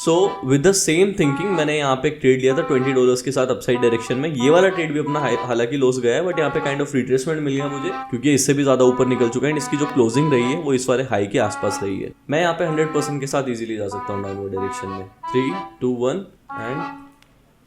So with the same thinking मैंने यहाँ पे एक ट्रेड लिया था $20 के साथ अपसाइड डायरेक्शन में। ये वाला ट्रेड भी अपना हालांकि लॉस गया है, बट यहाँ पे काइंड ऑफ रिट्रेसमेंट मिल गया मुझे, क्योंकि इससे भी ज्यादा ऊपर निकल चुका है। इसकी जो क्लोजिंग रही है वो इस वाले हाई के आसपास रही है। मैं यहाँ पे 100% के साथ इजीली जा सकता हूँ डाउनवर्ड डायरेक्शन में। 3, 2, 1 एंड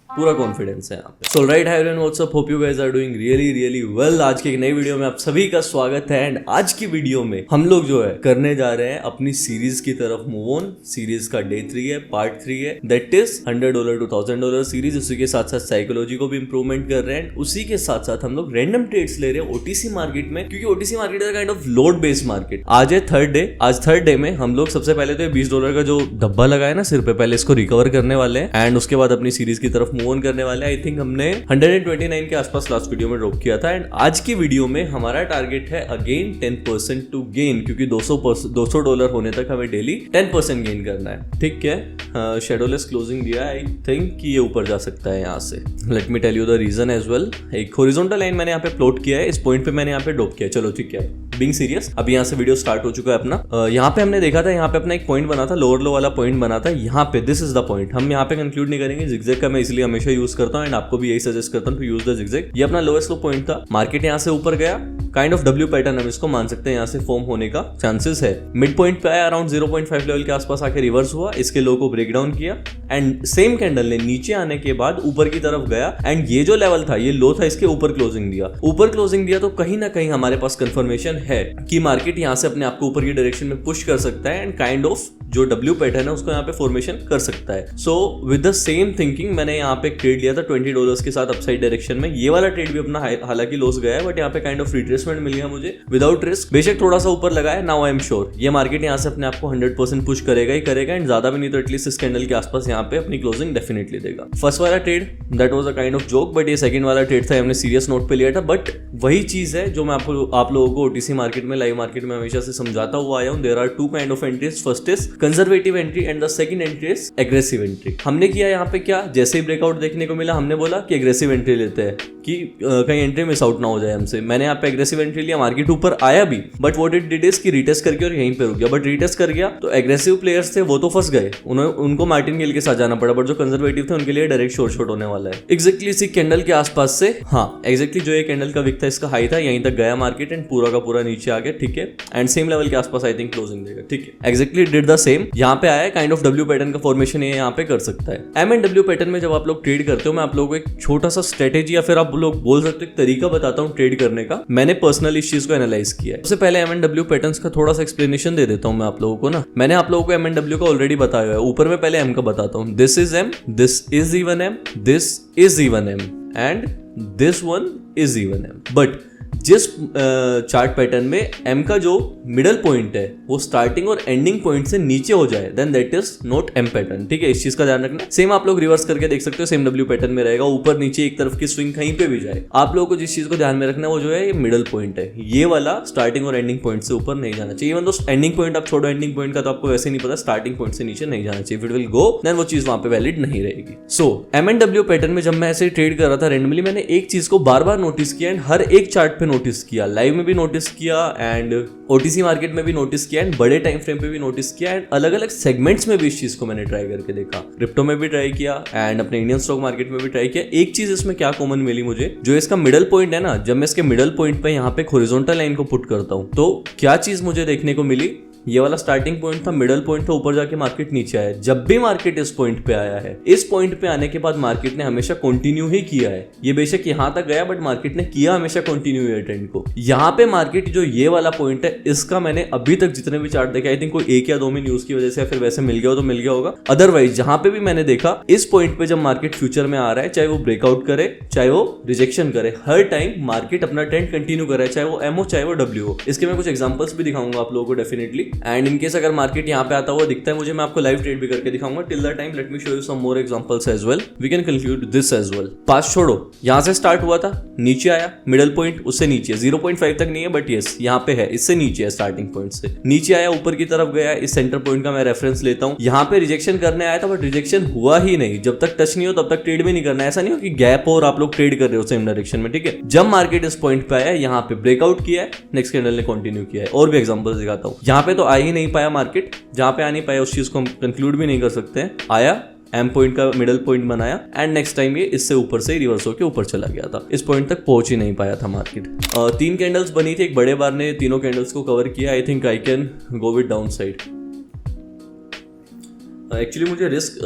पूरा कॉन्फिडेंस है यहाँ पे। So right hi everyone, what's up, hope you guys are doing really well. आज की एक नई वीडियो में आप सभी का स्वागत है। एंड आज की वीडियो में हम लोग जो है करने जा रहे हैं अपनी सीरीज की तरफ मूव ऑन। सीरीज का डे 3 है, पार्ट 3 है, दैट इज $100 to $1000 सीरीज। उसी के साथ साथ साइकोलॉजी को भी इंप्रूवमेंट कर रहे हैं। उसी के साथ साथ हम लोग रैंडम ट्रेड्स ले रहे हैं ओटीसी मार्केट में, क्योंकि OTC market is kind of load based market. आज है थर्ड डे। आज थर्ड डे में हम लोग सबसे पहले तो $20 का जो धब्बा लगा है ना सिर पे, पहले इसको रिकवर करने वाले हैं एंड उसके बाद अपनी सीरीज की तरफ मूव ऑन करने वाले हैं। आई थिंक हमने 129 के आसपास लास्ट वीडियो में ड्रॉप किया था। एंड आज की वीडियो में हमारा टारगेट है अगेन 10% टू गेन, क्योंकि $200 होने तक हमें डेली 10% गेन करना है। ठीक है, शेडोलेस क्लोजिंग दिया, आई थिंक कि ये ऊपर जा सकता है यहाँ से। Let me tell you the reason as well. एक हॉरिजॉन्टल लाइन मैंने यहाँ पे प्लॉट किया है, इस पॉइंट पे मैंने यहाँ पे ड्रॉप किया। चलो ठीक है, बीइंग सीरियस, अभी यहाँ से वीडियो स्टार्ट हो चुका है अपना। यहाँ पे हमने देखा था, यहाँ पे अपना एक पॉइंट बना था, लोअर लो वाला पॉइंट बना था। यहाँ पे दिस इज द पॉइंट। हम यहाँ पे कंक्लूड नहीं करेंगे। जिगजैग का मैं इसलिए हमेशा यूज करता हूँ एंड आपको भी यही सजेस्ट करता हूँ टू यूज द जिगजैग। ये अपना लोएस्ट लो पॉइंट था। मार्केट यहाँ से ऊपर गया, काइंड ऑफ डब्ल्यू पैटर्न हम इसको मान सकते हैं, यहाँ से फॉर्म होने का चांसेस है। मिड पॉइंट पे आया, अराउंड 0.5 लेवल के आसपास आके रिवर्स हुआ, इसके लो को ब्रेक डाउन किया एंड सेम कैंडल ने नीचे आने के बाद ऊपर की तरफ गया एंड ये जो लेवल था, ये लो था, इसके ऊपर क्लोजिंग दिया। ऊपर क्लोजिंग दिया तो कहीं ना कहीं हमारे पास कंफर्मेशन है कि मार्केट यहाँ से अपने आप को ऊपर की डायरेक्शन में पुश कर सकता है एंड काइंड ऑफ जो डब्ल्यू पैटर्न है उसको यहाँ पे फॉर्मेशन कर सकता है। So with the same thinking मैंने यहाँ पे एक ट्रेड लिया था $20 के साथ अपसाइड डायरेक्शन में। ये वाला ट्रेड भी अपना हालांकि लॉस गया है, बट यहाँ पे काइंड ऑफ रिट्रेसमेंट मिल गया मुझे विदाउट रिस्क। बेशक थोड़ा सा ऊपर लगा है, नाउ आई एम श्योर ये मार्केट यहाँ से अपने आप को 100% पुश करेगा ही करेगा एंड ज्यादा भी नहीं तो एटलीस्ट इस कैंडल के आसपास यहाँ पे अपनी क्लोजिंग डेफिनेटली देगा। फर्स्ट वाला trade that was a kind of joke, but ये सेकंड वाला ट्रेड था, हमने सीरियस नोट पे लिया था। बट वही चीज है जो मैं आप लोगों को ओटीसी मार्केट में, लाइव मार्केट में हमेशा से समझाता हुआ आया हूँ। There are two kind of entries. First is conservative entry and the second entry is aggressive entry. हमने किया यहाँ पे क्या, जैसे ही ब्रेकआउट देखने को मिला हमने बोला कि एग्रेसिव एंट्री लेते हैं कि कहीं एंट्री मिस आउट ना हो जाए हमसे। मैंने यहाँ पे एग्रेसिव एंट्री लिया, मार्केट ऊपर आया भी, but what it did is कि रीटेस्ट करके और यहीं पे रुक गया। बट रीटेस्ट कर गया तो एग्रेसिव प्लेयर्स थे वो तो फंस गए, उनको मार्टिन गेल के साथ जाना पड़ा, बट जो कंजर्वेटिव थे उनके लिए डायरेक्ट शॉर्ट होने वाला है। एग्जैक्टली इसी कैंडल के आसपास से, हाँ एग्जैक्टली जो ये कैंडल का विक था, इसका हाई था, यहीं तक गया मार्केट एंड पूरा का पूरा नीचे आ गया। ठीक है, एंड सेम लेवल के आसपास आई थिंक क्लोजिंग देगा। ठीक है, एग्जैक्टली डिड द सेम। यहाँ पे आया, काइंड ऑफ डब्ल्यू पैटर्न का फॉर्मेशन ये यहाँ पे कर सकता है। एम एंड डब्ल्यू पैटर्न में जब आप लोग ट्रेड करते हो, मैं आप लोगों को एक छोटा सा स्ट्रेटेजी या फिर आप लोग बोल सकते हो एक तरीका बताता हूँ ट्रेड करने का। मैंने पर्सनली इस चीज को एनालाइज किया है। सबसे पहले एम एंड डब्ल्यू पैटर्न्स का थोड़ा सा एक्सप्लेनेशन दे देता हूँ मैं आप लोगों को ना। मैंने आप लोगों को एम एंड डब्ल्यू का ऑलरेडी बताया है, ऊपर में पहले एम का बताता हूँ। This is M, this is even M, this is even M and this one is even M. But जिस चार्ट पैटर्न में एम का जो मिडल पॉइंट है वो स्टार्टिंग और एंडिंग पॉइंट से नीचे हो जाए, then that is not M pattern. ठीक है, इस चीज का ध्यान रखना। सेम आप लोग रिवर्स करके देख सकते हो, सेम डब्ल्यू पैटर्न में रहेगा, ऊपर नीचे एक तरफ की स्विंग कहीं पे भी जाए। आप लोगों को जिस चीज को ध्यान में रखना है वो जो है ये मिडल पॉइंट है, ये वाला स्टार्टिंग और एंडिंग पॉइंट से ऊपर नहीं जाना चाहिए। इवन दो एंडिंग पॉइंट आप छोड़ो, एंडिंग पॉइंट का तो आपको वैसे नहीं पता, स्टार्टिंग पॉइंट से नीचे नहीं जाना चाहिए। इट विल गो देन वो चीज वहां पे वैलिड नहीं रहेगी। सो एम एंड डब्ल्यू पैटर्न में जब मैं ऐसे ट्रेड कर रहा था रेंडमली, मैंने एक चीज को बार बार नोटिस किया एंड हर एक चार्ट पे नोटिस किया, लाइव में भी नोटिस किया एंड ओटीसी मार्केट में भी नोटिस किया एंड बड़े टाइम फ्रेम पे भी नोटिस किया एंड अलग अलग सेगमेंट्स में भी इस चीज को मैंने ट्राई करके देखा। क्रिप्टो में भी ट्राई किया एंड अपने इंडियन स्टॉक मार्केट में भी ट्राई किया। एक चीज इसमें क्या कॉमन मिली मुझे, जो इसका मिडल पॉइंट है ना, जब मैं इसके मिडल पॉइंट पे यहाँ पे हॉरिजॉन्टल लाइन को पुट करता हूँ तो क्या चीज मुझे देखने को मिली, ये वाला स्टार्टिंग पॉइंट था, मिडल पॉइंट था, ऊपर जाके मार्केट नीचे आया। जब भी मार्केट इस पॉइंट पे आया है, इस पॉइंट पे आने के बाद मार्केट ने हमेशा कंटिन्यू ही किया है। ये बेशक यहां तक गया बट मार्केट ने किया हमेशा कंटिन्यू है ट्रेंड को। यहाँ पे मार्केट जो ये वाला पॉइंट है, इसका मैंने अभी तक जितने भी चार्ट देखे, आई थिंक कोई 1 या 2 में न्यूज की वजह से या फिर वैसे मिल गया हो तो मिल गया होगा। अदरवाइज जहां पे भी मैंने देखा, इस पॉइंट पे जब मार्केट फ्यूचर में आ रहा है, चाहे वो ब्रेकआउट करे चाहे वो रिजेक्शन करे, हर टाइम मार्केट अपना ट्रेंड कंटिन्यू कर रहा है, चाहे वो एम हो चाहे वो डब्ल्यू हो। इसके मैं कुछ एग्जांपल्स भी दिखाऊंगा आप लोगों को डेफिनेटली। एंड इनकेस अगर मार्केट यहाँ पे आता हुआ दिखता है मुझे, मैं आपको लाइव ट्रेड भी करके दिखाऊंगा। Till the time let me show you some more examples as well, we can conclude this as well. Pass छोड़ो, यहाँ से स्टार्ट हुआ था, नीचे आया, मिडल पॉइंट उससे नीचे 0.5 तक नहीं है बट यस यहाँ पे है, इससे नीचे है, स्टार्टिंग पॉइंट से नीचे आया, ऊपर की तरफ गया। इस सेंटर पॉइंट का मैं रेफरेंस लेता हूँ। यहाँ पे रिजेक्शन करने आया था बट रिजेक्शन हुआ ही नहीं। जब तक टच नहीं हो तब तक ट्रेड भी नहीं करना। ऐसा नहीं हो कि गैप और आप लोग ट्रेड कर रहे हो सेम डायरेक्शन में। ठीक है, जब मार्केट इस पॉइंट पे आया, यहाँ पे ब्रेकआउट किया है, नेक्स्ट कैंडल ने कंटिन्यू किया है। और भी एग्जांपल्स दिखाता हूँ। यहाँ पे तो तो आ ही नहीं पाया मार्केट, जहां पे आ नहीं पाया उस चीज को हम कंक्लूड भी नहीं कर सकते हैं। आया, एम पॉइंट का मिडल पॉइंट बनाया एंड नेक्स्ट टाइम ये इससे ऊपर से रिवर्स होकर ऊपर चला गया था, इस पॉइंट तक पहुंच ही नहीं पाया था मार्केट। 3 कैंडल्स बनी थी, एक बड़े बार ने तीनों कैंडल्स को कवर किया। I think I can go with down side. Actually मुझे रिस्क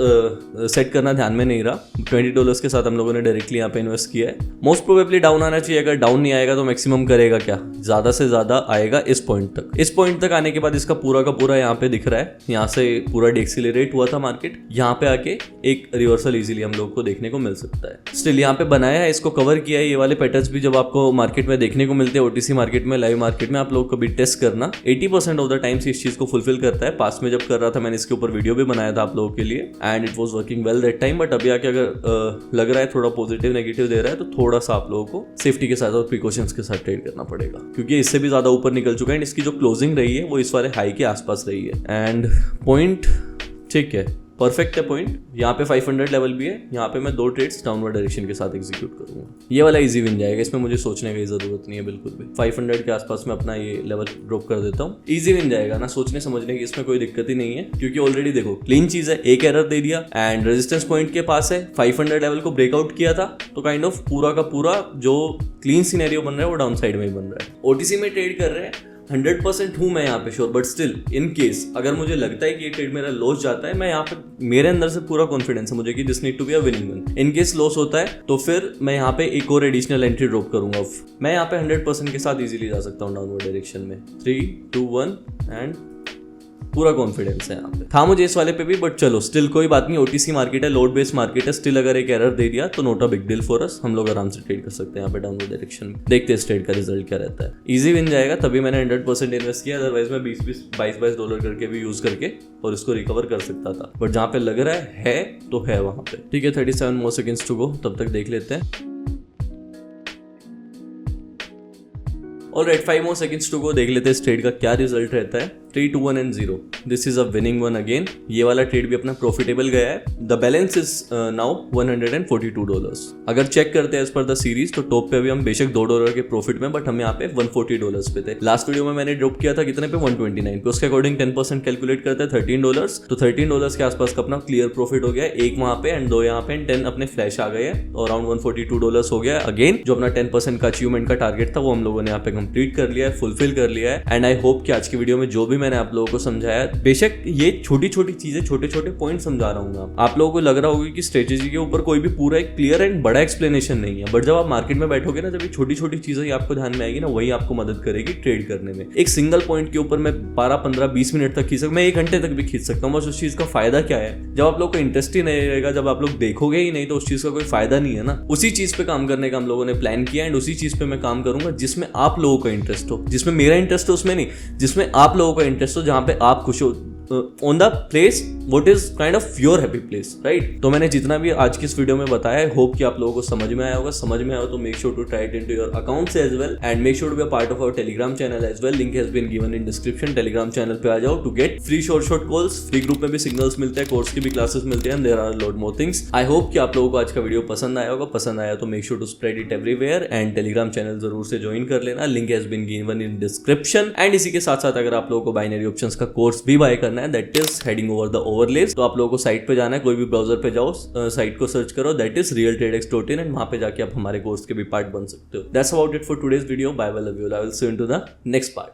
सेट करना ध्यान में नहीं रहा। $20 के साथ हम लोगों ने डायरेक्टली यहाँ पे इन्वेस्ट किया है। मोस्ट प्रोबेबली डाउन आना चाहिए, अगर डाउन नहीं आएगा तो मैक्सिमम करेगा क्या, ज़्यादा से ज़्यादा आएगा इस पॉइंट तक। इस पॉइंट तक आने के बाद इसका पूरा का पूरा यहाँ पे दिख रहा है, यहाँ से पूरा डिएक्सीलरेट हुआ था मार्केट, यहाँ पे आके एक रिवर्सल इजीली हम लोग को देखने को मिल सकता है। स्टिल यहाँ पे बनाया है, इसको कवर किया है। ये वाले पैटर्न्स भी जब आपको मार्केट में देखने को मिलते हैं, ओटीसी मार्केट में, लाइव मार्केट में, आप लोग कभी टेस्ट करना। 80% ऑफ द टाइम्स इस चीज़ को फुलफिल करता है। पास्ट में जब कर रहा था मैंने इसके ऊपर वीडियो भी बनाया था आप लोगों के लिए and it was working well that time. But अभी आके अगर लग रहा है थोड़ा पॉजिटिव नेगेटिव दे रहा है तो थोड़ा सा आप लोगों को सेफ्टी के साथ और प्रिकॉशंस के साथ ट्रेड करना पड़ेगा, क्योंकि इससे भी ज्यादा ऊपर निकल चुका है। इसकी जो क्लोजिंग रही है वो इस वाले हाई के आसपास रही है एंड पॉइंट ठीक है, परफेक्ट है पॉइंट। यहाँ पे 500 लेवल भी है, यहाँ पे मैं 2 ट्रेड्स डाउनवर्ड डायरेक्शन के साथ एग्जीक्यूट करूंगा। ये वाला इजी विन जाएगा, इसमें मुझे सोचने की जरूरत नहीं है बिल्कुल भी। 500 के आसपास में अपना ये लेवल ड्रॉप कर देता हूँ, इजी विन जाएगा ना, सोचने समझने की इसमें कोई दिक्कत ही नहीं है, क्योंकि ऑलरेडी देखो क्लीन चीज है, एक एरर दे दिया एंड रेजिस्टेंस पॉइंट के पास है, 500 लेवल को ब्रेकआउट किया था, तो काइंड ऑफ पूरा का पूरा जो क्लीन सिनेरियो बन रहा है वो डाउन साइड में ही बन रहा है। ओटीसी में ट्रेड कर रहे हैं, 100% हूँ मैं यहाँ पे sure, but still in case अगर मुझे लगता है कि ये ट्रेड मेरा लॉस जाता है, मैं यहाँ पे मेरे अंदर से पूरा कॉन्फिडेंस है मुझे कि this need to be a winning one. In case loss होता है तो फिर मैं यहाँ पे एक और एडिशनल एंट्री ड्रॉप करूंगा। मैं यहाँ पे 100% के साथ इजीली जा सकता हूँ डाउनवर्ड डायरेक्शन में। 3, 2, 1 एंड पूरा कॉन्फिडेंस है यहाँ पे। था मुझे इस वाले पे भी, बट चलो स्टिल कोई बात नहीं। ओटीसी मार्केट है, लोड बेस्ड मार्केट है, स्टिल अगर एक एरर दे दिया तो note a big deal for us, हम लोग आराम से ट्रेड कर सकते हैं यहाँ पे डाउनवर्ड डायरेक्शन में। देखते हैं इस ट्रेड का रिजल्ट क्या रहता है। इजी विन जाएगा, तभी मैंने 100% इन्वेस्ट किया, अदरवाइज मैं 20-22 डॉलर करके भी यूज करके और इसको रिकवर कर सकता था, बट जहाँ पे लग रहा है तो है वहां पे। ठीक है, 37 मोर सेकेंड्स टू गो, तब तक देख लेते हैं। Alright, 5 more seconds to go, देख लेते हैं इस ट्रेड का क्या रिजल्ट रहता है। 3, 2, 1 and 0, this is a winning one again. ये वाला ट्रेड भी अपना प्रॉफिटेबल गया है। The balance is now $142। अगर चेक करते हैं एज पर द सीरीज तो टॉप पे अभी हम बेशक $2 के प्रॉफिट में, बट हम यहाँ पे $140 पे थे। लास्ट वीडियो में मैंने ड्रॉप किया था कितने पे, 129 पे। उसके अकॉर्डिंग 10% कैलकुलेट करते हैं $13, तो $13 के आसपास का अपना क्लियर प्रॉफिट हो गया है। एक वहां पे एंड 2 यहाँ पे एंड 10 अपने फ्लैश आ गए हैं, और अराउंड $142 हो गया अगेन। जो अपना 10% का अचीवमेंट का टारगेट था वो हम लोगों ने यहाँ पे कंप्लीट कर लिया है, फुलफिल कर लिया है। एंड आई होप कि आज की वीडियो में जो भी मैंने आप लोगों को समझाया, बेशक ये छोटी छोटी चीजें, छोटे छोटे पॉइंट समझा रहा हूँ आप लोगों को लग रहा होगा कि स्ट्रेटेजी के ऊपर कोई भी पूरा एक क्लियर एंड बड़ा एक्सप्लेनेशन नहीं है, बट जब आप मार्केट में बैठोगे ना, जब ये छोटी छोटी चीजें ही आपको ध्यान में आएगी ना, वही आपको मदद करेगी ट्रेड करने में। एक सिंगल पॉइंट के ऊपर मैं 12, 15, 20 मिनट तक खींच सकता हूँ, मैं 1 घंटे तक भी खींच सकता हूँ। बस उस चीज का फायदा क्या है, जब आप लोग को इंटरेस्ट ही नहीं रहेगा, जब आप लोग देखोगे ही नहीं, तो उस चीज का कोई फायदा नहीं है ना। उसी चीज पे काम करने का हम लोगों ने प्लान किया एंड उसी चीज पे मैं काम करूंगा जिसमें आप लोगों का इंटरेस्ट हो, जिसमें मेरा इंटरेस्ट हो उसमें नहीं, जिसमें आप लोगों का इंटरेस्ट हो, जहां पे आप खुश हो, on the place what is kind of your happy place, right. तो मैंने जितना भी आज की इस वीडियो में बताया है, होप कि आप लोगों को समझ में आया होगा। समझ में आया तो make sure to try it into your accounts as well and make sure to be a part of our Telegram channel as well. Link has been given in description. Telegram channel पे आ जाओ to get free short calls, free group में भी signals मिलते हैं, course की भी classes मिलते हैं, there are lot more things. I hope कि आप लोगों को आज का वीडियो पसंद आया होगा। पसंद आया तो make sure to spread it everywhere and Telegram channel जरूर से ज्वाइन कर लेना। Link has been given in description. And इसी के साथ साथ अगर आप लोगों को बाइनरी ऑप्शंस का कोर्स भी बाय करना है, that is heading over the overlays, तो आप लोगों को साइट पे जाना है, कोई भी ब्राउजर पे जाओ, साइट को सर्च करो, दैट इज realtradex.in एंड वहां पे जाके आप हमारे कोर्स के भी पार्ट बन सकते हो। That's about it for today's video. Bye bye, love you, I will see you in to the next part.